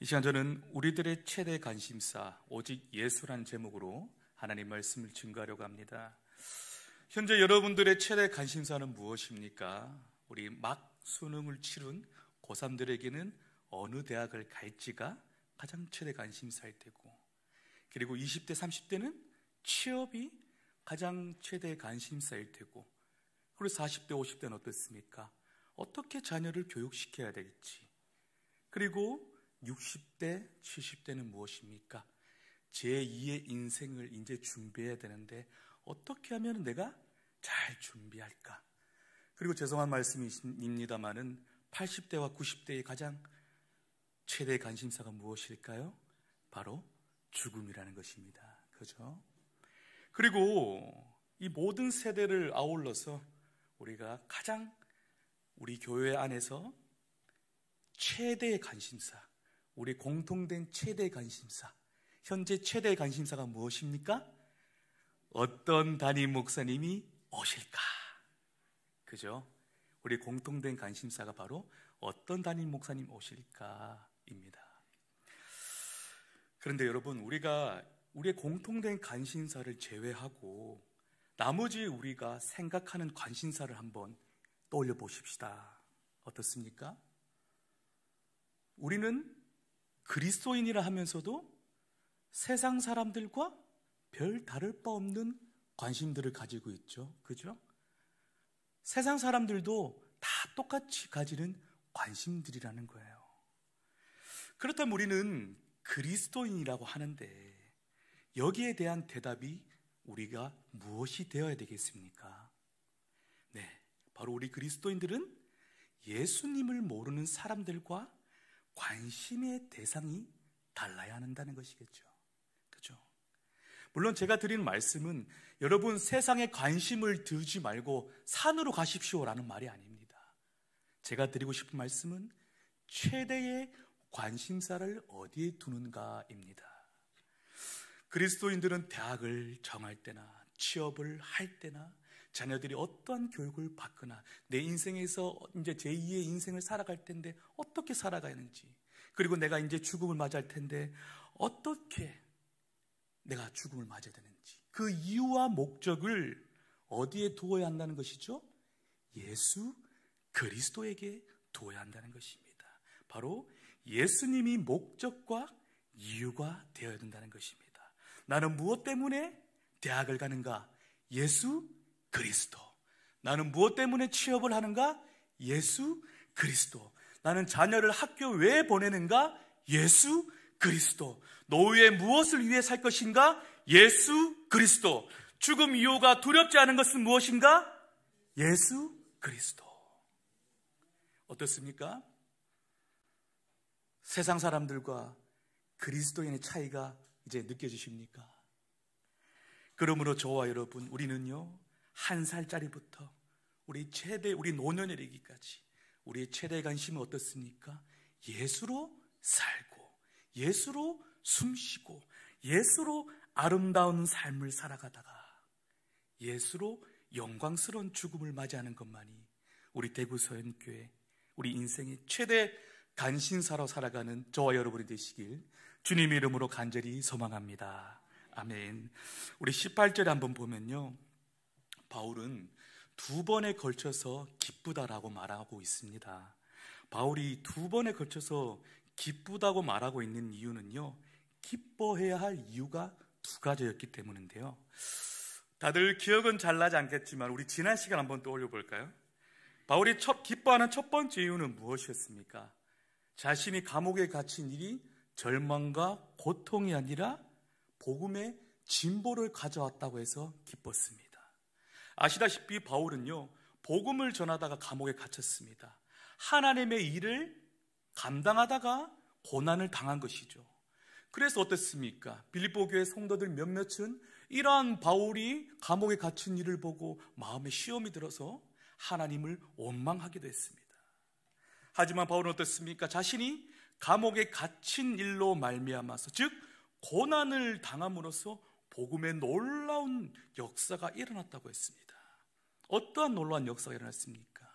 이 시간 저는 우리들의 최대 관심사 오직 예수라는 제목으로 하나님 말씀을 증거하려고 합니다. 현재 여러분들의 최대 관심사는 무엇입니까? 우리 막 수능을 치른 고3들에게는 어느 대학을 갈지가 가장 최대 관심사일 테고, 그리고 20대 30대는 취업이 가장 최대 관심사일 테고, 그리고 40대 50대는 어떻습니까? 어떻게 자녀를 교육시켜야 될지, 그리고 60대 70대는 무엇입니까? 제2의 인생을 이제 준비해야 되는데 어떻게 하면 내가 잘 준비할까? 그리고 죄송한 말씀입니다마는 80대와 90대의 가장 최대 관심사가 무엇일까요? 바로 죽음이라는 것입니다. 그죠? 그리고 이 모든 세대를 아울러서 우리가 가장 우리 교회 안에서 최대의 관심사, 우리 공통된 최대의 관심사, 현재 최대의 관심사가 무엇입니까? 어떤 담임 목사님이 오실까? 그죠? 우리 공통된 관심사가 바로 어떤 담임 목사님 오실까입니다. 그런데 여러분, 우리가 우리의 공통된 관심사를 제외하고 나머지 우리가 생각하는 관심사를 한번 떠올려 보십시다. 어떻습니까? 우리는 그리스도인이라 하면서도 세상 사람들과 별 다를 바 없는 관심들을 가지고 있죠. 그죠? 세상 사람들도 다 똑같이 가지는 관심들이라는 거예요. 그렇다면 우리는 그리스도인이라고 하는데 여기에 대한 대답이 우리가 무엇이 되어야 되겠습니까? 네, 바로 우리 그리스도인들은 예수님을 모르는 사람들과 관심의 대상이 달라야 한다는 것이겠죠. 그죠? 물론 제가 드리는 말씀은 여러분 세상에 관심을 두지 말고 산으로 가십시오라는 말이 아닙니다. 제가 드리고 싶은 말씀은 최대의 관심사를 어디에 두는가입니다. 그리스도인들은 대학을 정할 때나 취업을 할 때나 자녀들이 어떠한 교육을 받거나 내 인생에서 이제 제2의 인생을 살아갈 텐데 어떻게 살아가는지, 그리고 내가 이제 죽음을 맞이할 텐데 어떻게 내가 죽음을 맞아야 되는지, 그 이유와 목적을 어디에 두어야 한다는 것이죠? 예수 그리스도에게 두어야 한다는 것입니다. 바로 예수님이 목적과 이유가 되어야 된다는 것입니다. 나는 무엇 때문에 대학을 가는가? 예수 그리스도. 나는 무엇 때문에 취업을 하는가? 예수 그리스도. 나는 자녀를 학교 왜 보내는가? 예수 그리스도. 노후에 무엇을 위해 살 것인가? 예수 그리스도. 죽음 이후가 두렵지 않은 것은 무엇인가? 예수 그리스도. 어떻습니까? 세상 사람들과 그리스도인의 차이가 이제 느껴지십니까? 그러므로 저와 여러분, 우리는요 1살짜리부터 우리 노년에 이르기까지 우리의 최대 관심은 어떻습니까? 예수로 살고 예수로 숨쉬고 예수로 아름다운 삶을 살아가다가 예수로 영광스러운 죽음을 맞이하는 것만이 우리 대구서연교회 우리 인생의 최대 관심사로 살아가는 저와 여러분이 되시길 주님의 이름으로 간절히 소망합니다. 아멘. 우리 18절에 한번 보면요, 바울은 2번에 걸쳐서 기쁘다라고 말하고 있습니다. 바울이 2번에 걸쳐서 기쁘다고 말하고 있는 이유는요, 기뻐해야 할 이유가 2가지였기 때문인데요. 다들 기억은 잘 나지 않겠지만 우리 지난 시간 한번 떠올려 볼까요? 바울이 기뻐하는 첫 번째 이유는 무엇이었습니까? 자신이 감옥에 갇힌 일이 절망과 고통이 아니라 복음의 진보를 가져왔다고 해서 기뻤습니다. 아시다시피 바울은요 복음을 전하다가 감옥에 갇혔습니다. 하나님의 일을 감당하다가 고난을 당한 것이죠. 그래서 어땠습니까? 빌립보 교회 성도들 몇몇은 이러한 바울이 감옥에 갇힌 일을 보고 마음에 시험이 들어서 하나님을 원망하기도 했습니다. 하지만 바울은 어떻습니까? 자신이 감옥에 갇힌 일로 말미암아서, 즉 고난을 당함으로써 복음의 놀라운 역사가 일어났다고 했습니다. 어떠한 놀라운 역사가 일어났습니까?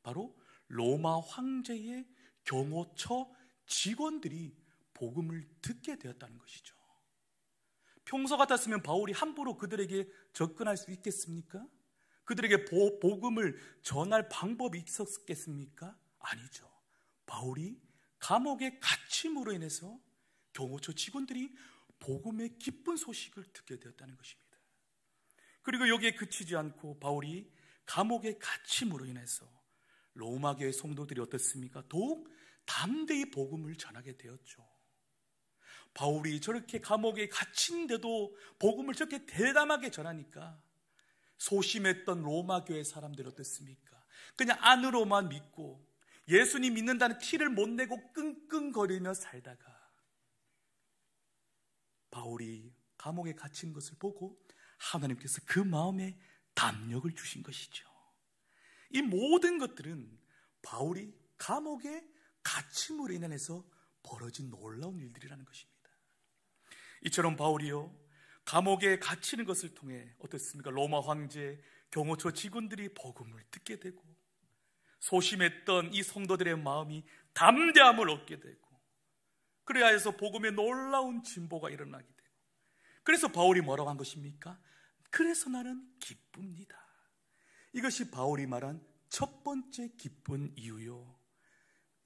바로 로마 황제의 경호처 직원들이 복음을 듣게 되었다는 것이죠. 평소 같았으면 바울이 함부로 그들에게 접근할 수 있겠습니까? 그들에게 복음을 전할 방법이 있었겠습니까? 아니죠. 바울이 감옥의 갇힘으로 인해서 교무처 직원들이 복음의 기쁜 소식을 듣게 되었다는 것입니다. 그리고 여기에 그치지 않고 바울이 감옥의 갇힘으로 인해서 로마 교회 성도들이 어떻습니까? 더욱 담대히 복음을 전하게 되었죠. 바울이 저렇게 감옥에 갇힌데도 복음을 저렇게 대담하게 전하니까 소심했던 로마 교회 사람들이 어떻습니까? 그냥 안으로만 믿고 예수님 믿는다는 티를 못 내고 끙끙거리며 살다가 바울이 감옥에 갇힌 것을 보고 하나님께서 그 마음에 담력을 주신 것이죠. 이 모든 것들은 바울이 감옥에 갇힘으로 인해서 벌어진 놀라운 일들이라는 것입니다. 이처럼 바울이요, 감옥에 갇히는 것을 통해 어떻습니까? 로마 황제, 경호처 직원들이 복음을 듣게 되고 소심했던 이 성도들의 마음이 담대함을 얻게 되고 그래야 해서 복음의 놀라운 진보가 일어나게 되고 그래서 바울이 뭐라고 한 것입니까? 그래서 나는 기쁩니다. 이것이 바울이 말한 첫 번째 기쁜 이유요.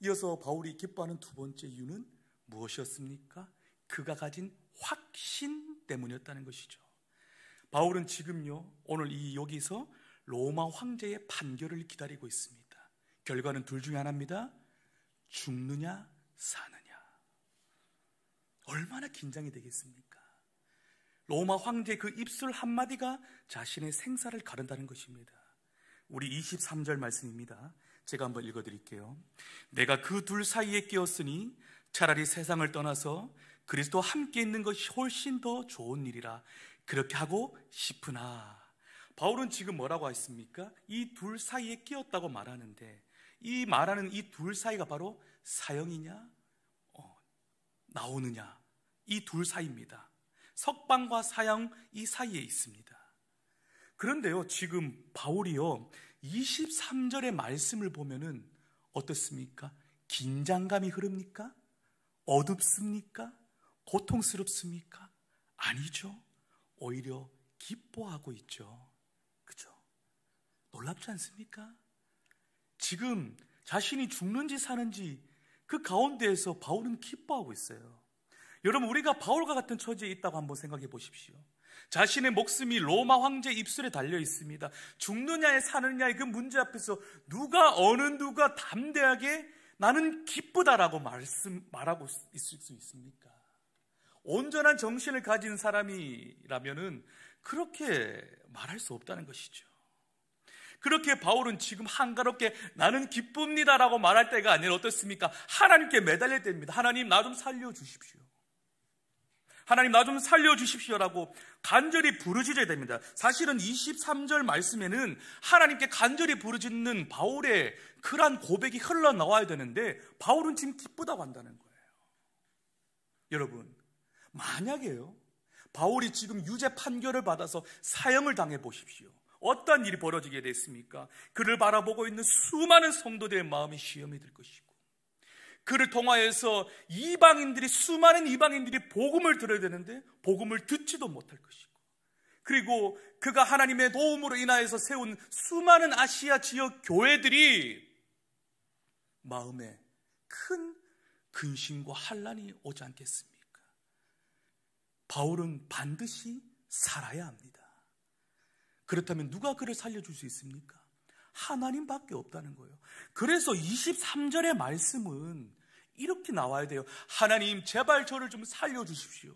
이어서 바울이 기뻐하는 두 번째 이유는 무엇이었습니까? 그가 가진 확신 때문이었다는 것이죠. 바울은 지금요, 오늘 여기서 로마 황제의 판결을 기다리고 있습니다. 결과는 둘 중에 하나입니다. 죽느냐 사느냐. 얼마나 긴장이 되겠습니까? 로마 황제의 그 입술 한마디가 자신의 생사를 가른다는 것입니다. 우리 23절 말씀입니다. 제가 한번 읽어드릴게요. 내가 그 둘 사이에 끼었으니 차라리 세상을 떠나서 그리스도와 함께 있는 것이 훨씬 더 좋은 일이라 그렇게 하고 싶으나. 바울은 지금 뭐라고 했습니까? 이 둘 사이에 끼었다고 말하는데 이 말하는 이 둘 사이가 바로 사형이냐 나오느냐 이 둘 사이입니다. 석방과 사형 이 사이에 있습니다. 그런데요, 지금 바울이요 23절의 말씀을 보면은 어떻습니까? 긴장감이 흐릅니까? 어둡습니까? 고통스럽습니까? 아니죠. 오히려 기뻐하고 있죠. 그죠? 놀랍지 않습니까? 지금 자신이 죽는지 사는지 그 가운데에서 바울은 기뻐하고 있어요. 여러분, 우리가 바울과 같은 처지에 있다고 한번 생각해 보십시오. 자신의 목숨이 로마 황제 입술에 달려 있습니다. 죽느냐에 사느냐의 그 문제 앞에서 어느 누가 담대하게 나는 기쁘다라고 말하고 있을 수 있습니까? 온전한 정신을 가진 사람이라면은 그렇게 말할 수 없다는 것이죠. 그렇게 바울은 지금 한가롭게 나는 기쁩니다라고 말할 때가 아니라 어떻습니까? 하나님께 매달릴 때입니다. 하나님, 나 좀 살려주십시오. 하나님, 나 좀 살려주십시오라고 간절히 부르짖어야 됩니다. 사실은 23절 말씀에는 하나님께 간절히 부르짖는 바울의 그러한 고백이 흘러나와야 되는데 바울은 지금 기쁘다고 한다는 거예요. 여러분, 만약에요, 바울이 지금 유죄 판결을 받아서 사형을 당해 보십시오. 어떤 일이 벌어지게 됐습니까? 그를 바라보고 있는 수많은 성도들의 마음이 시험이 될 것이고 그를 통하여서 수많은 이방인들이 복음을 들어야 되는데 복음을 듣지도 못할 것이고 그리고 그가 하나님의 도움으로 인하여서 세운 수많은 아시아 지역 교회들이 마음에 큰 근심과 환난이 오지 않겠습니까? 바울은 반드시 살아야 합니다. 그렇다면 누가 그를 살려줄 수 있습니까? 하나님밖에 없다는 거예요. 그래서 23절의 말씀은 이렇게 나와야 돼요. 하나님, 제발 저를 좀 살려주십시오.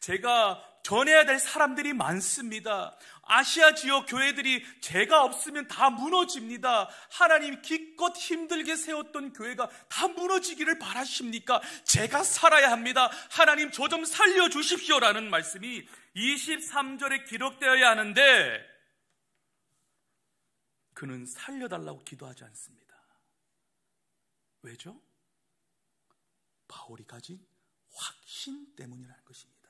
제가 전해야 될 사람들이 많습니다. 아시아 지역 교회들이 제가 없으면 다 무너집니다. 하나님, 기껏 힘들게 세웠던 교회가 다 무너지기를 바라십니까? 제가 살아야 합니다. 하나님, 저 좀 살려주십시오라는 말씀이 23절에 기록되어야 하는데 그는 살려달라고 기도하지 않습니다. 왜죠? 바울이 가진 확신 때문이라는 것입니다.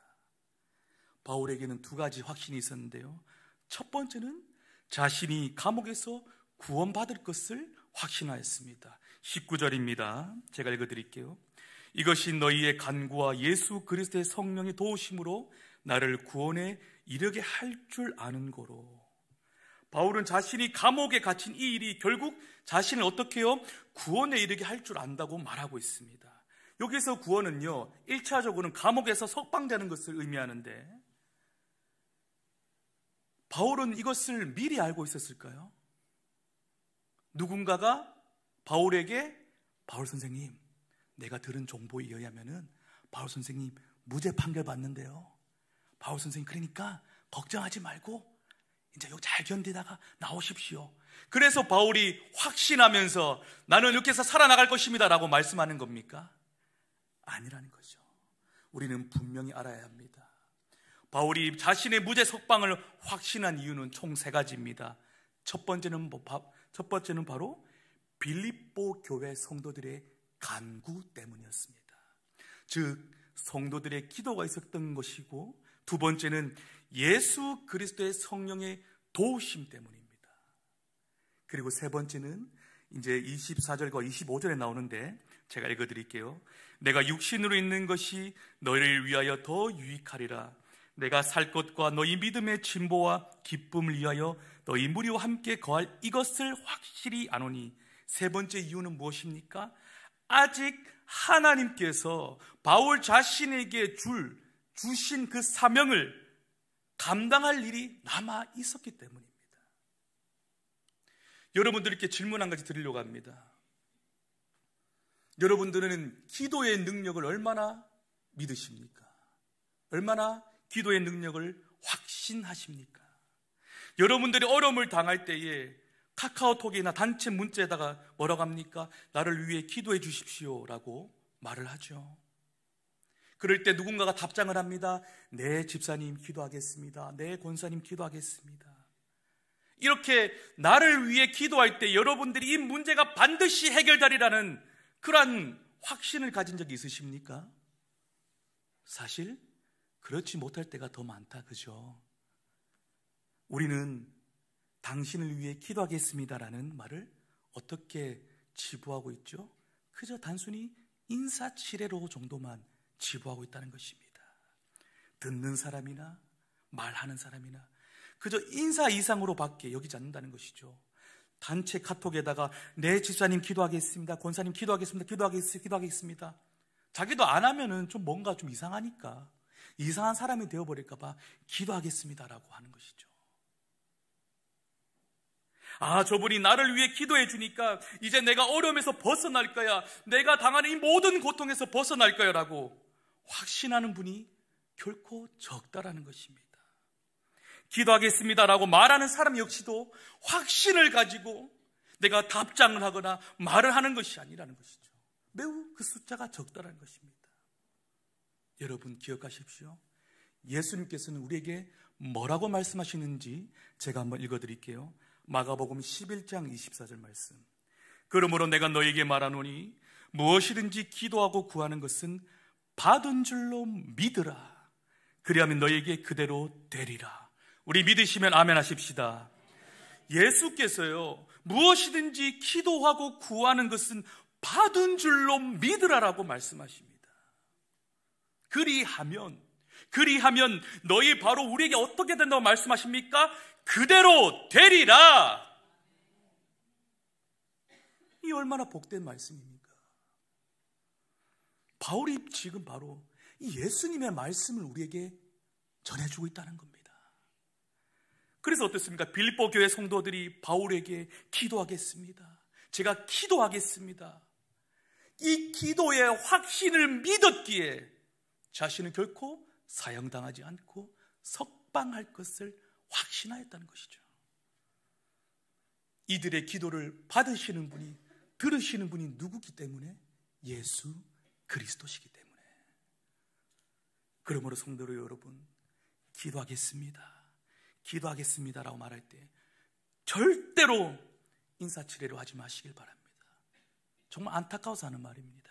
바울에게는 두 가지 확신이 있었는데요. 첫 번째는 자신이 감옥에서 구원받을 것을 확신하였습니다. 19절입니다. 제가 읽어드릴게요. 이것이 너희의 간구와 예수 그리스도의 성령의 도우심으로 나를 구원에 이르게 할 줄 아는 거로. 바울은 자신이 감옥에 갇힌 이 일이 결국 자신을 어떻게 해요? 구원에 이르게 할 줄 안다고 말하고 있습니다. 여기서 구원은요, 1차적으로는 감옥에서 석방되는 것을 의미하는데, 바울은 이것을 미리 알고 있었을까요? 누군가가 바울에게, 바울 선생님, 내가 들은 정보에 의하면은 바울 선생님 무죄 판결 받는데요, 바울 선생님 그러니까 걱정하지 말고 이제 여기 잘 견디다가 나오십시오. 그래서 바울이 확신하면서 나는 이렇게 해서 살아나갈 것입니다 라고 말씀하는 겁니까? 아니라는 거죠. 우리는 분명히 알아야 합니다. 바울이 자신의 무죄 석방을 확신한 이유는 총 3가지입니다. 첫 번째는 바로 빌립보 교회 성도들의 간구 때문이었습니다. 즉 성도들의 기도가 있었던 것이고, 두 번째는 예수 그리스도의 성령의 도우심 때문입니다. 그리고 세 번째는 이제 24절과 25절에 나오는데 제가 읽어드릴게요. 내가 육신으로 있는 것이 너희를 위하여 더 유익하리라. 내가 살 것과 너희 믿음의 진보와 기쁨을 위하여 너희 무리와 함께 거할 이것을 확실히 아노니. 세 번째 이유는 무엇입니까? 아직 하나님께서 바울 자신에게 주신 그 사명을 감당할 일이 남아 있었기 때문입니다. 여러분들께 질문 한 가지 드리려고 합니다. 여러분들은 기도의 능력을 얼마나 믿으십니까? 얼마나 기도의 능력을 확신하십니까? 여러분들이 어려움을 당할 때에 카카오톡이나 단체 문자에다가 뭐라고 합니까? 나를 위해 기도해 주십시오 라고 말을 하죠. 그럴 때 누군가가 답장을 합니다. 네 집사님 기도하겠습니다. 네 권사님 기도하겠습니다. 이렇게 나를 위해 기도할 때 여러분들이 이 문제가 반드시 해결되리라는 그러한 확신을 가진 적이 있으십니까? 사실 그렇지 못할 때가 더 많다, 그죠? 우리는 당신을 위해 기도하겠습니다라는 말을 어떻게 지부하고 있죠? 그저 단순히 인사치레로 정도만 지부하고 있다는 것입니다. 듣는 사람이나 말하는 사람이나 그저 인사 이상으로 밖에 여기지 않는다는 것이죠. 단체 카톡에다가 네 집사님 기도하겠습니다, 권사님 기도하겠습니다, 기도하겠습니다. 자기도 안 하면은 좀 뭔가 좀 이상하니까, 이상한 사람이 되어버릴까 봐 기도하겠습니다라고 하는 것이죠. 아, 저분이 나를 위해 기도해 주니까 이제 내가 어려움에서 벗어날 거야, 내가 당하는 이 모든 고통에서 벗어날 거야 라고 확신하는 분이 결코 적다라는 것입니다. 기도하겠습니다라고 말하는 사람 역시도 확신을 가지고 내가 답장을 하거나 말을 하는 것이 아니라는 것이죠. 매우 그 숫자가 적다라는 것입니다. 여러분 기억하십시오. 예수님께서는 우리에게 뭐라고 말씀하시는지 제가 한번 읽어드릴게요. 마가복음 11장 24절 말씀. 그러므로 내가 너에게 말하노니 무엇이든지 기도하고 구하는 것은 받은 줄로 믿으라. 그리하면 너에게 그대로 되리라. 우리 믿으시면 아멘 하십시다. 예수께서요, 무엇이든지 기도하고 구하는 것은 받은 줄로 믿으라라고 말씀하십니다. 그리하면 너희 바로 우리에게 어떻게 된다고 말씀하십니까? 그대로 되리라. 이 얼마나 복된 말씀입니까? 바울이 지금 바로 이 예수님의 말씀을 우리에게 전해주고 있다는 겁니다. 그래서 어떻습니까? 빌립보 교회 성도들이 바울에게 기도하겠습니다, 제가 기도하겠습니다, 이 기도의 확신을 믿었기에 자신은 결코 사형당하지 않고 석방할 것을 확신하였다는 것이죠. 이들의 기도를 받으시는 분이, 들으시는 분이 누구기 때문에? 예수 그리스도시기 때문에. 그러므로 성도 여러분, 기도하겠습니다라고 말할 때 절대로 인사치레로 하지 마시길 바랍니다. 정말 안타까워서 하는 말입니다.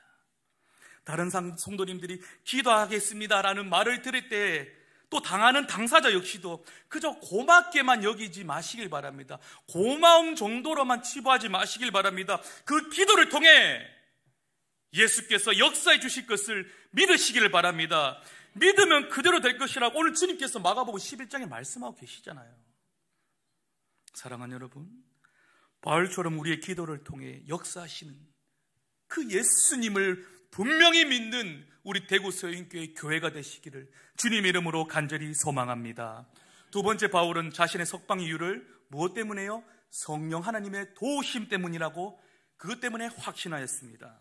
다른 성도님들이 기도하겠습니다라는 말을 들을 때 또 당하는 당사자 역시도 그저 고맙게만 여기지 마시길 바랍니다. 고마움 정도로만 치부하지 마시길 바랍니다. 그 기도를 통해 예수께서 역사해 주실 것을 믿으시기를 바랍니다. 믿으면 그대로 될 것이라고 오늘 주님께서 마가복음 11장에 말씀하고 계시잖아요. 사랑하는 여러분, 바울처럼 우리의 기도를 통해 역사하시는 그 예수님을 분명히 믿는 우리 대구 서인교회 교회가 되시기를 주님 이름으로 간절히 소망합니다. 두 번째, 바울은 자신의 석방 이유를 무엇 때문에요? 성령 하나님의 도우심 때문이라고, 그것 때문에 확신하였습니다.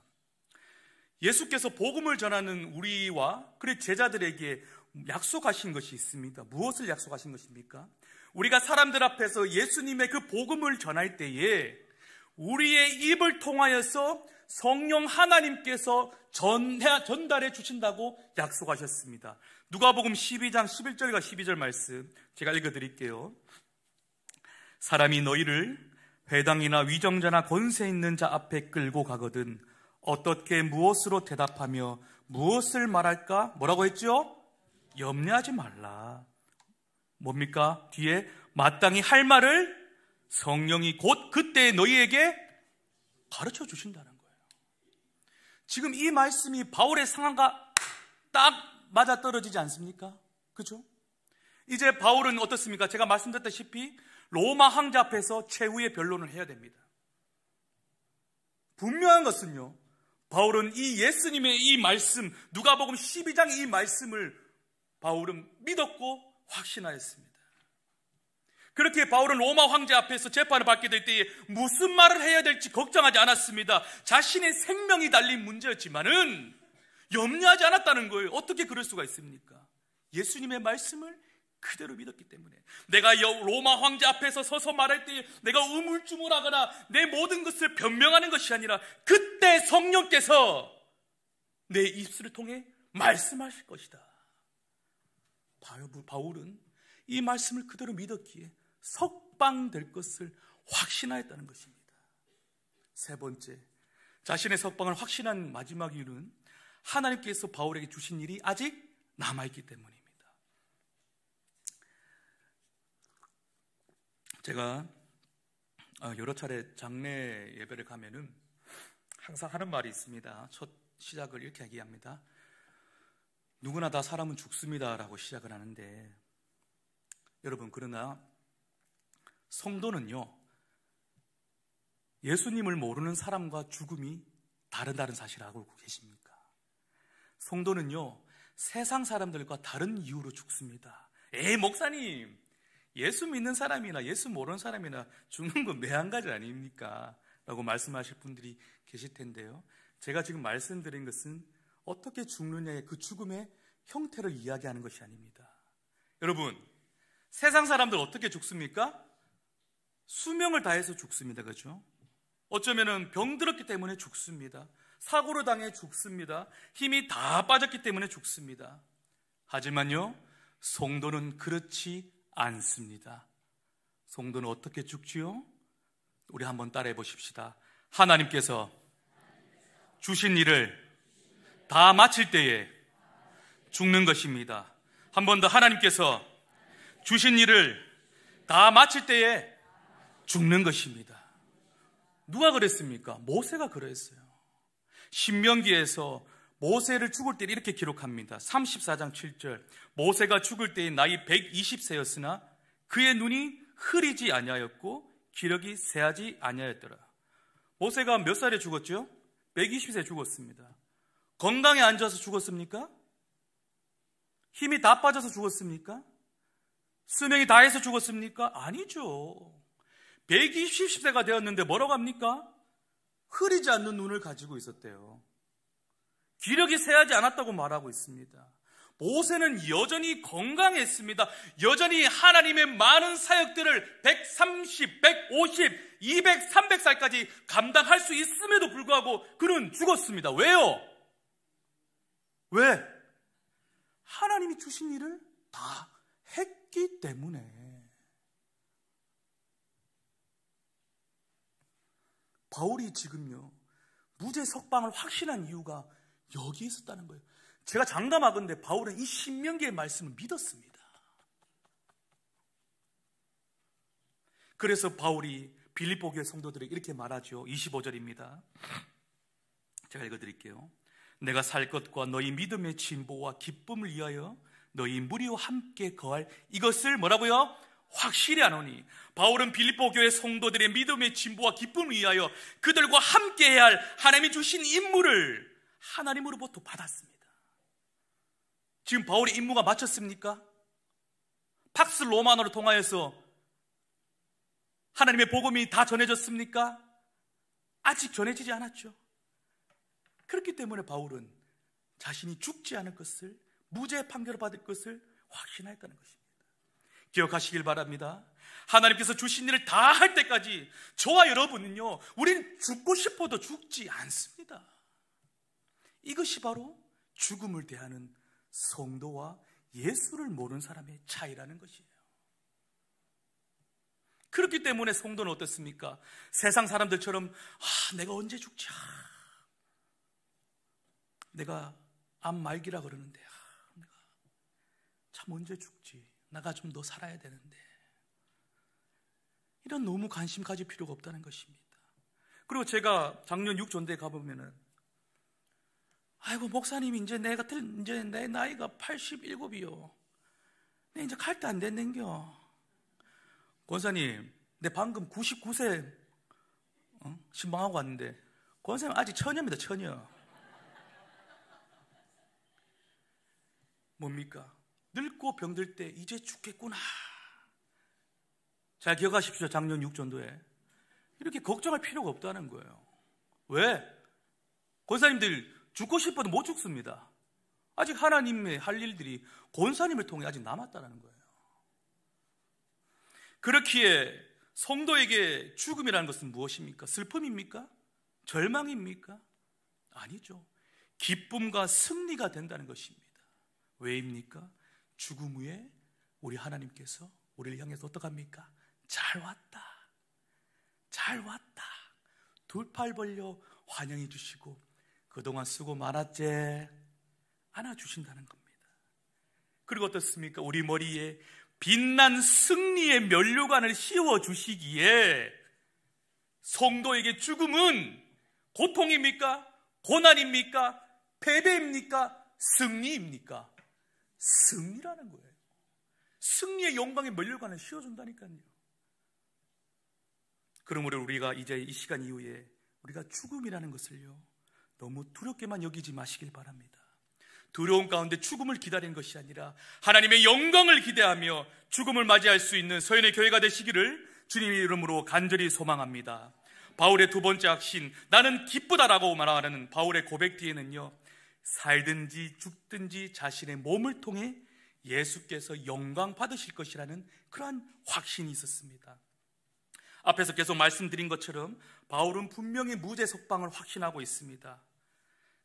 예수께서 복음을 전하는 우리와 그의 제자들에게 약속하신 것이 있습니다. 무엇을 약속하신 것입니까? 우리가 사람들 앞에서 예수님의 그 복음을 전할 때에 우리의 입을 통하여서 성령 하나님께서 전달해 주신다고 약속하셨습니다. 누가복음 12장 11절과 12절 말씀 제가 읽어드릴게요. 사람이 너희를 회당이나 위정자나 권세 있는 자 앞에 끌고 가거든 어떻게 무엇으로 대답하며 무엇을 말할까? 뭐라고 했죠? 염려하지 말라. 뭡니까? 뒤에 마땅히 할 말을 성령이 곧 그때 너희에게 가르쳐 주신다는 거예요. 지금 이 말씀이 바울의 상황과 딱 맞아떨어지지 않습니까? 그죠? 이제 바울은 어떻습니까? 제가 말씀드렸다시피 로마 황제 앞에서 최후의 변론을 해야 됩니다. 분명한 것은요, 바울은 이 예수님의 이 말씀, 누가복음 12장 이 말씀을 바울은 믿었고 확신하였습니다. 그렇게 바울은 로마 황제 앞에서 재판을 받게 될 때에 무슨 말을 해야 될지 걱정하지 않았습니다. 자신의 생명이 달린 문제였지만은 염려하지 않았다는 거예요. 어떻게 그럴 수가 있습니까? 예수님의 말씀을 그대로 믿었기 때문에. 내가 로마 황제 앞에서 서서 말할 때 내가 우물쭈물하거나 내 모든 것을 변명하는 것이 아니라 그때 성령께서 내 입술을 통해 말씀하실 것이다. 바울은 이 말씀을 그대로 믿었기에 석방될 것을 확신하였다는 것입니다. 세 번째, 자신의 석방을 확신한 마지막 이유는 하나님께서 바울에게 주신 일이 아직 남아있기 때문입니다. 제가 여러 차례 장례 예배를 가면은 항상 하는 말이 있습니다. 첫 시작을 이렇게 얘기합니다. 누구나 다 사람은 죽습니다 라고 시작을 하는데, 여러분, 그러나 성도는요, 예수님을 모르는 사람과 죽음이 다르다는 사실을 알고 계십니까? 성도는요, 세상 사람들과 다른 이유로 죽습니다. 목사님, 예수 믿는 사람이나 예수 모르는 사람이나 죽는 건 매한가지 아닙니까? 라고 말씀하실 분들이 계실 텐데요, 제가 지금 말씀드린 것은 어떻게 죽느냐의 그 죽음의 형태를 이야기하는 것이 아닙니다. 여러분, 세상 사람들 어떻게 죽습니까? 수명을 다해서 죽습니다. 그렇죠? 어쩌면은 병들었기 때문에 죽습니다. 사고로 당해 죽습니다. 힘이 다 빠졌기 때문에 죽습니다. 하지만요, 성도는 그렇지 않습니다. 성도는 어떻게 죽지요? 우리 한번 따라해 보십시다. 하나님께서 주신 일을 다 마칠 때에 죽는 것입니다. 한 번 더, 하나님께서 주신 일을 다 마칠 때에 죽는 것입니다. 누가 그랬습니까? 모세가 그랬어요. 신명기에서 모세를 죽을 때 이렇게 기록합니다. 34장 7절. 모세가 죽을 때의 나이 120세였으나 그의 눈이 흐리지 아니하였고 기력이 쇠하지 아니하였더라. 모세가 몇 살에 죽었죠? 120세에 죽었습니다. 건강에 안 좋아서 죽었습니까? 힘이 다 빠져서 죽었습니까? 수명이 다해서 죽었습니까? 아니죠. 120세가 되었는데 뭐라고 합니까? 흐리지 않는 눈을 가지고 있었대요. 기력이 쇠하지 않았다고 말하고 있습니다. 모세는 여전히 건강했습니다. 여전히 하나님의 많은 사역들을 130, 150, 200, 300살까지 감당할 수 있음에도 불구하고 그는 죽었습니다. 왜요? 왜? 하나님이 주신 일을 다 했기 때문에. 바울이 지금요, 무죄 석방을 확신한 이유가 여기에 있었다는 거예요. 제가 장담하건대 바울은 이 신명기의 말씀을 믿었습니다. 그래서 바울이 빌립보 교회 성도들에게 이렇게 말하죠. 25절입니다. 제가 읽어드릴게요. 내가 살 것과 너희 믿음의 진보와 기쁨을 위하여 너희 무리와 함께 거할 이것을 뭐라고요? 확실히 아노니. 바울은 빌립보 교회 성도들의 믿음의 진보와 기쁨을 위하여 그들과 함께 해야 할 하나님이 주신 임무를 하나님으로부터 받았습니다. 지금 바울의 임무가 마쳤습니까? 팍스 로마노를 통하여서 하나님의 복음이 다 전해졌습니까? 아직 전해지지 않았죠. 그렇기 때문에 바울은 자신이 죽지 않을 것을, 무죄 판결을 받을 것을 확신했다는 것입니다. 기억하시길 바랍니다. 하나님께서 주신 일을 다 할 때까지 저와 여러분은요, 우린 죽고 싶어도 죽지 않습니다. 이것이 바로 죽음을 대하는 성도와 예수를 모르는 사람의 차이라는 것이에요. 그렇기 때문에 성도는 어떻습니까? 세상 사람들처럼 내가 언제 죽지? 내가 암 말기라 그러는데 내가 참 언제 죽지? 나가 좀 더 살아야 되는데, 이런 너무 관심 가질 필요가 없다는 것입니다. 그리고 제가 작년 6전대에 가보면은, 아이고 목사님 이제 내 나이가 87이요. 내 이제 갈 때 안 됐는겨. 권사님, 내 방금 99세 신방하고 왔는데, 권사님 아직 처녀입니다. 처녀. 뭡니까? 늙고 병들 때 이제 죽겠구나. 잘 기억하십시오. 작년 6전도에 이렇게 걱정할 필요가 없다는 거예요. 왜? 권사님들 죽고 싶어도 못 죽습니다. 아직 하나님의 할 일들이 권사님을 통해 아직 남았다는 거예요. 그렇기에 성도에게 죽음이라는 것은 무엇입니까? 슬픔입니까? 절망입니까? 아니죠. 기쁨과 승리가 된다는 것입니다. 왜입니까? 죽음 후에 우리 하나님께서 우리를 향해서 어떡합니까? 잘 왔다, 잘 왔다, 두 팔 벌려 환영해 주시고 그동안 수고 많았지 안아주신다는 겁니다. 그리고 어떻습니까? 우리 머리에 빛난 승리의 면류관을 씌워주시기에 성도에게 죽음은 고통입니까? 고난입니까? 패배입니까? 승리입니까? 승리라는 거예요. 승리의 영광의 면류관을 씌워준다니까요. 그러므로 우리가 이제 이 시간 이후에 우리가 죽음이라는 것을요, 너무 두렵게만 여기지 마시길 바랍니다. 두려움 가운데 죽음을 기다리는 것이 아니라 하나님의 영광을 기대하며 죽음을 맞이할 수 있는 서연의 교회가 되시기를 주님의 이름으로 간절히 소망합니다. 바울의 두 번째 확신, 나는 기쁘다라고 말하는 바울의 고백 뒤에는요, 살든지 죽든지 자신의 몸을 통해 예수께서 영광 받으실 것이라는 그러한 확신이 있었습니다. 앞에서 계속 말씀드린 것처럼 바울은 분명히 무죄 석방을 확신하고 있습니다.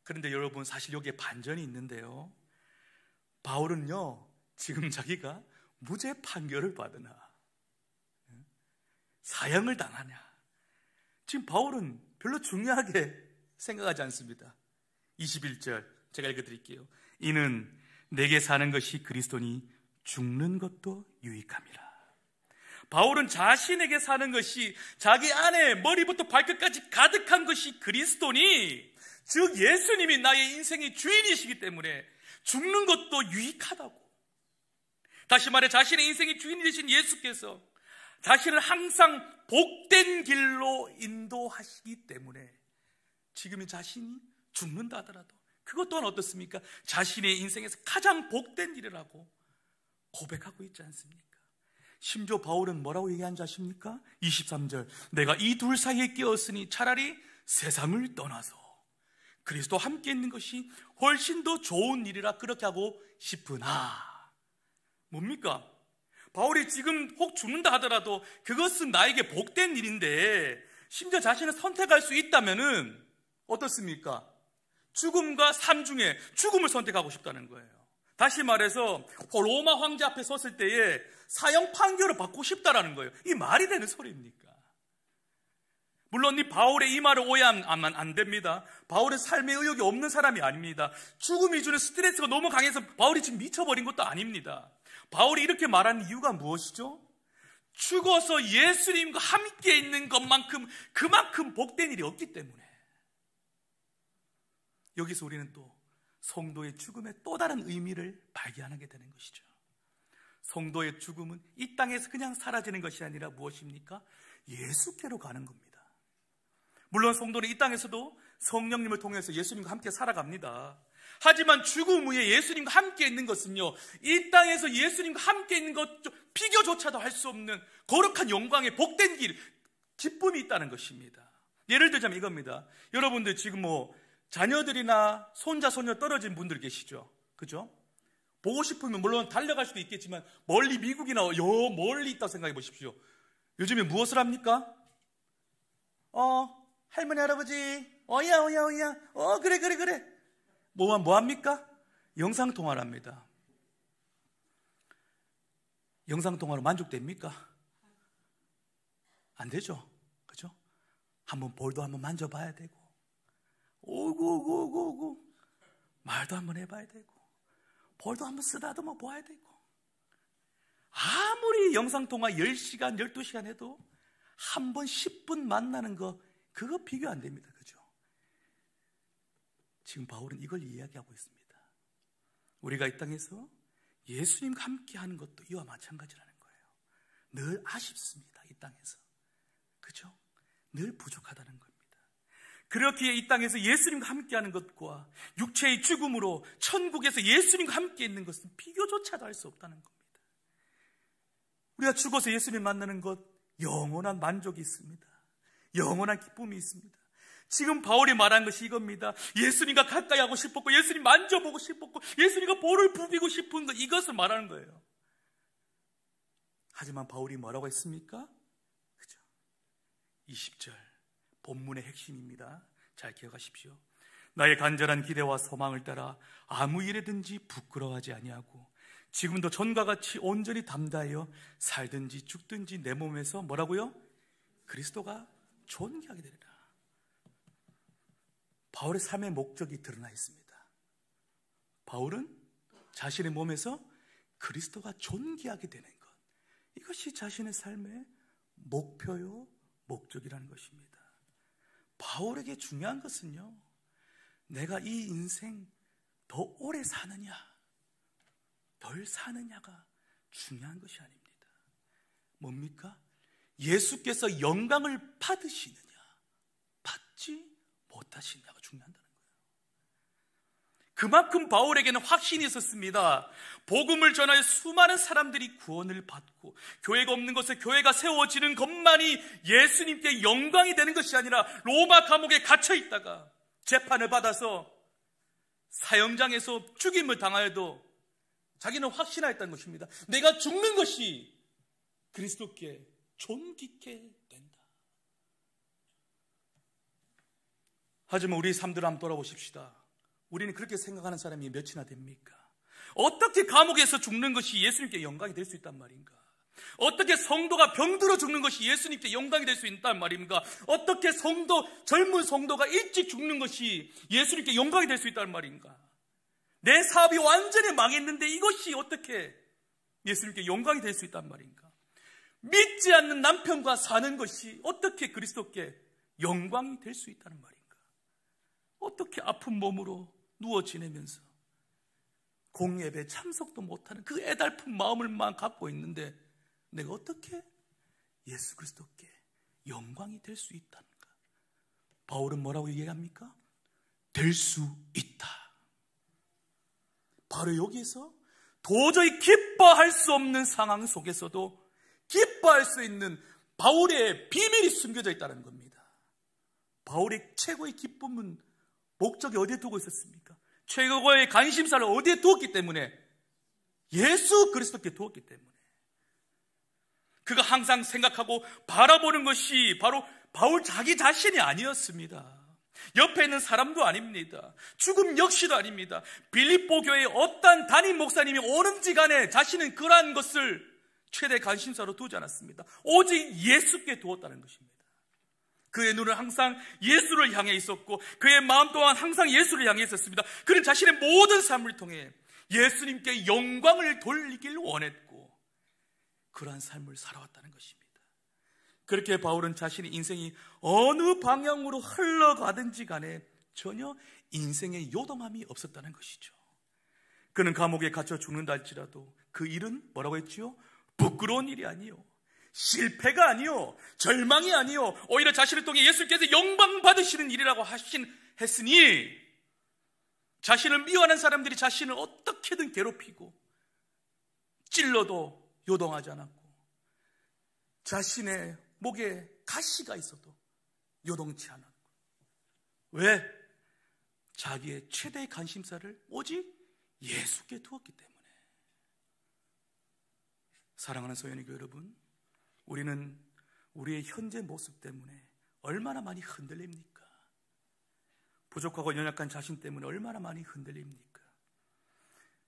그런데 여러분, 사실 여기에 반전이 있는데요, 바울은요 지금 자기가 무죄 판결을 받으나 사형을 당하냐, 지금 바울은 별로 중요하게 생각하지 않습니다. 21절 제가 읽어드릴게요. 이는 내게 사는 것이 그리스도니 죽는 것도 유익함이라. 바울은 자신에게 사는 것이, 자기 안에 머리부터 발끝까지 가득한 것이 그리스도니, 즉 예수님이 나의 인생의 주인이시기 때문에 죽는 것도 유익하다고. 다시 말해 자신의 인생의 주인이 되신 예수께서 자신을 항상 복된 길로 인도하시기 때문에 지금의 자신이 죽는다 하더라도 그것 또한 어떻습니까? 자신의 인생에서 가장 복된 일이라고 고백하고 있지 않습니까? 심지어 바울은 뭐라고 얘기한 줄 아십니까? 23절, 내가 이 둘 사이에 끼었으니 차라리 세상을 떠나서 그리스도와 함께 있는 것이 훨씬 더 좋은 일이라 그렇게 하고 싶으나. 뭡니까? 바울이 지금 혹 죽는다 하더라도 그것은 나에게 복된 일인데, 심지어 자신을 선택할 수 있다면은 어떻습니까? 죽음과 삶 중에 죽음을 선택하고 싶다는 거예요. 다시 말해서 로마 황제 앞에 섰을 때에 사형 판결을 받고 싶다라는 거예요. 이 말이 되는 소리입니까? 물론 이 바울의 이 말을 오해하면 안 됩니다. 바울은 삶의 의욕이 없는 사람이 아닙니다. 죽음이 주는 스트레스가 너무 강해서 바울이 지금 미쳐버린 것도 아닙니다. 바울이 이렇게 말하는 이유가 무엇이죠? 죽어서 예수님과 함께 있는 것만큼 그만큼 복된 일이 없기 때문에. 여기서 우리는 또 성도의 죽음의 또 다른 의미를 발견하게 되는 것이죠. 성도의 죽음은 이 땅에서 그냥 사라지는 것이 아니라 무엇입니까? 예수께로 가는 겁니다. 물론 성도는 이 땅에서도 성령님을 통해서 예수님과 함께 살아갑니다. 하지만 죽음 후에 예수님과 함께 있는 것은요, 이 땅에서 예수님과 함께 있는 것 비교조차도 할 수 없는 거룩한 영광의 복된 길, 기쁨이 있다는 것입니다. 예를 들자면 이겁니다. 여러분들 지금 자녀들이나 손자, 손녀 떨어진 분들 계시죠? 그죠? 보고 싶으면 물론 달려갈 수도 있겠지만 멀리 미국이나 멀리 있다고 생각해 보십시오. 요즘에 무엇을 합니까? 할머니, 할아버지, 어야. 그래. 뭐 합니까? 영상통화를 합니다. 영상통화로 만족됩니까? 안 되죠. 그죠? 볼도 한번 만져봐야 되고, 오고. 말도 한번 해봐야 되고, 볼도 한번 쓰다듬어 봐야 되고, 아무리 영상통화 10시간, 12시간 해도 한 번 10분 만나는 거, 그거 비교 안 됩니다. 그죠? 지금 바울은 이걸 이야기하고 있습니다. 우리가 이 땅에서 예수님과 함께 하는 것도 이와 마찬가지라는 거예요. 늘 아쉽습니다. 이 땅에서. 그죠? 늘 부족하다는 겁니다. 그렇기에 이 땅에서 예수님과 함께 하는 것과 육체의 죽음으로 천국에서 예수님과 함께 있는 것은 비교조차도 할 수 없다는 겁니다. 우리가 죽어서 예수님 만나는 것, 영원한 만족이 있습니다. 영원한 기쁨이 있습니다. 지금 바울이 말한 것이 이겁니다. 예수님과 가까이 하고 싶었고, 예수님 만져보고 싶었고, 예수님과 볼을 부비고 싶은 것, 이것을 말하는 거예요. 하지만 바울이 뭐라고 했습니까? 그죠? 20절 본문의 핵심입니다. 잘 기억하십시오. 나의 간절한 기대와 소망을 따라 아무 일에든지 부끄러워하지 아니하고 지금도 전과 같이 온전히 담대하여 살든지 죽든지 내 몸에서 뭐라고요? 그리스도가 존귀하게 되리라. 바울의 삶의 목적이 드러나 있습니다. 바울은 자신의 몸에서 그리스도가 존귀하게 되는 것, 이것이 자신의 삶의 목표요, 목적이라는 것입니다. 바울에게 중요한 것은요, 내가 이 인생 더 오래 사느냐, 덜 사느냐가 중요한 것이 아닙니다. 뭡니까? 예수께서 영광을 받으시느냐, 받지 못하시느냐가 중요하다는 거예요. 그만큼 바울에게는 확신이 있었습니다. 복음을 전하여 수많은 사람들이 구원을 받고 교회가 없는 곳에 교회가 세워지는 것만이 예수님께 영광이 되는 것이 아니라 로마 감옥에 갇혀 있다가 재판을 받아서 사형장에서 죽임을 당하여도 자기는 확신하였다는 것입니다. 내가 죽는 것이 그리스도께 존귀케 된다. 하지만 우리 삶들을 한번 돌아보십시다. 우리는 그렇게 생각하는 사람이 몇이나 됩니까? 어떻게 감옥에서 죽는 것이 예수님께 영광이 될 수 있단 말인가? 어떻게 성도가 병들어 죽는 것이 예수님께 영광이 될 수 있단 말입니까? 어떻게 젊은 성도가 일찍 죽는 것이 예수님께 영광이 될 수 있단 말인가? 내 사업이 완전히 망했는데 이것이 어떻게 예수님께 영광이 될 수 있단 말인가? 믿지 않는 남편과 사는 것이 어떻게 그리스도께 영광이 될 수 있다는 말인가? 어떻게 아픈 몸으로 누워 지내면서 공예배에 참석도 못하는 그 애달픈 마음을만 갖고 있는데 내가 어떻게 예수 그리스도께 영광이 될 수 있다는가? 바울은 뭐라고 얘기합니까? 될 수 있다. 바로 여기에서 도저히 기뻐할 수 없는 상황 속에서도 기뻐할 수 있는 바울의 비밀이 숨겨져 있다는 겁니다. 바울의 최고의 기쁨은 목적이 어디에 두고 있었습니까? 최고의 관심사를 어디에 두었기 때문에? 예수 그리스도께 두었기 때문에. 그가 항상 생각하고 바라보는 것이 바로 바울 자기 자신이 아니었습니다. 옆에 있는 사람도 아닙니다. 죽음 역시도 아닙니다. 빌립보 교회의 어떤 담임 목사님이 오는지 간에 자신은 그러한 것을 최대 관심사로 두지 않았습니다. 오직 예수께 두었다는 것입니다. 그의 눈은 항상 예수를 향해 있었고 그의 마음 또한 항상 예수를 향해 있었습니다. 그는 자신의 모든 삶을 통해 예수님께 영광을 돌리길 원했고 그러한 삶을 살아왔다는 것입니다. 그렇게 바울은 자신의 인생이 어느 방향으로 흘러가든지 간에 전혀 인생의 요동함이 없었다는 것이죠. 그는 감옥에 갇혀 죽는다 할지라도 그 일은 뭐라고 했지요? 부끄러운 일이 아니요, 실패가 아니요, 절망이 아니요, 오히려 자신을 통해 예수께서 영광 받으시는 일이라고 했으니, 자신을 미워하는 사람들이 자신을 어떻게든 괴롭히고 찔러도 요동하지 않았고, 자신의 목에 가시가 있어도 요동치 않았고. 왜? 자기의 최대의 관심사를 오직 예수께 두었기 때문에. 사랑하는 소연이교 여러분, 우리는 우리의 현재 모습 때문에 얼마나 많이 흔들립니까? 부족하고 연약한 자신 때문에 얼마나 많이 흔들립니까?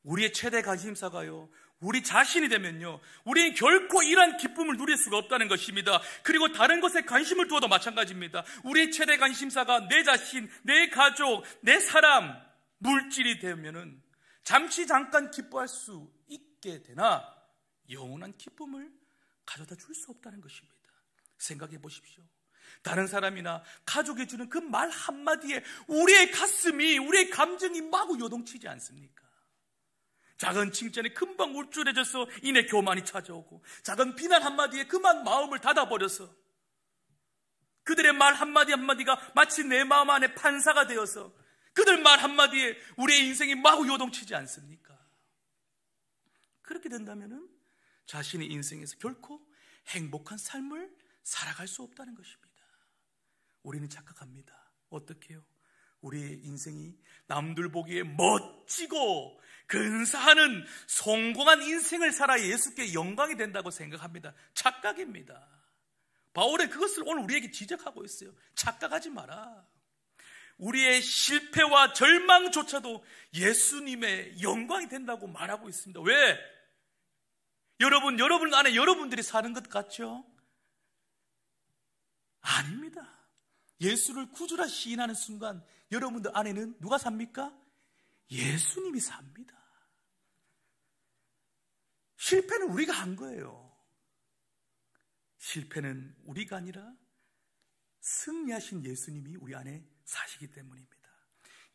우리의 최대 관심사가요, 우리 자신이 되면요, 우리는 결코 이러한 기쁨을 누릴 수가 없다는 것입니다. 그리고 다른 것에 관심을 두어도 마찬가지입니다. 우리의 최대 관심사가 내 자신, 내 가족, 내 사람, 물질이 되면은 잠깐 기뻐할 수 있게 되나 영원한 기쁨을 가져다 줄 수 없다는 것입니다. 생각해 보십시오. 다른 사람이나 가족이 주는 그 말 한마디에 우리의 가슴이, 우리의 감정이 마구 요동치지 않습니까? 작은 칭찬에 금방 울줄해져서 이내 교만이 찾아오고, 작은 비난 한마디에 그만 마음을 닫아버려서 그들의 말 한마디 한마디가 마치 내 마음 안에 판사가 되어서 그들 말 한마디에 우리의 인생이 마구 요동치지 않습니까? 그렇게 된다면은 자신의 인생에서 결코 행복한 삶을 살아갈 수 없다는 것입니다. 우리는 착각합니다. 어떻게요? 우리의 인생이 남들 보기에 멋지고 근사하는 성공한 인생을 살아 예수께 영광이 된다고 생각합니다. 착각입니다. 바울은 그것을 오늘 우리에게 지적하고 있어요. 착각하지 마라. 우리의 실패와 절망조차도 예수님의 영광이 된다고 말하고 있습니다. 왜? 여러분 안에 여러분들이 사는 것 같죠? 아닙니다. 예수를 구주라 시인하는 순간 여러분들 안에는 누가 삽니까? 예수님이 삽니다. 실패는 우리가 한 거예요. 실패는 우리가 아니라 승리하신 예수님이 우리 안에 사시기 때문입니다.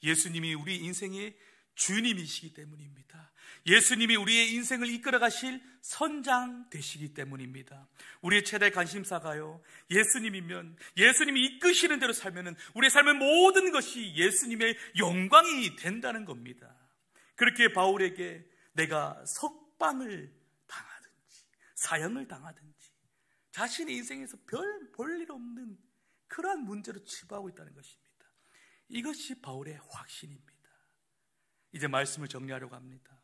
예수님이 우리 인생의 주님이시기 때문입니다. 예수님이 우리의 인생을 이끌어 가실 선장 되시기 때문입니다. 우리의 최대 관심사가요, 예수님이면, 예수님이 이끄시는 대로 살면은 우리의 삶의 모든 것이 예수님의 영광이 된다는 겁니다. 그렇게 바울에게 내가 석방을 당하든지 사형을 당하든지 자신의 인생에서 별 볼일 없는 그러한 문제로 치부하고 있다는 것입니다. 이것이 바울의 확신입니다. 이제 말씀을 정리하려고 합니다.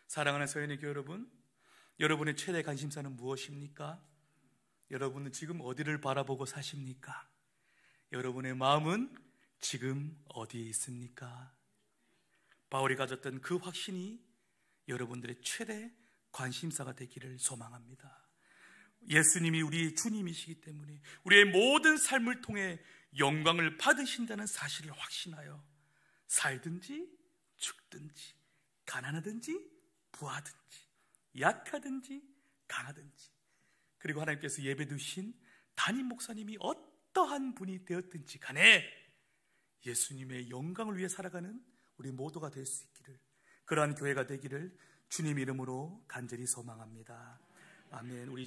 사랑하는 서연의 교회 여러분, 여러분의 최대 관심사는 무엇입니까? 여러분은 지금 어디를 바라보고 사십니까? 여러분의 마음은 지금 어디에 있습니까? 바울이 가졌던 그 확신이 여러분들의 최대 관심사가 되기를 소망합니다. 예수님이 우리의 주님이시기 때문에 우리의 모든 삶을 통해 영광을 받으신다는 사실을 확신하여 살든지 죽든지 가난하든지 부하든지 약하든지 강하든지, 그리고 하나님께서 예배 두신 담임 목사님이 어떠한 분이 되었든지 간에 예수님의 영광을 위해 살아가는 우리 모두가 될 수 있기를, 그러한 교회가 되기를 주님 이름으로 간절히 소망합니다. 아멘. 우리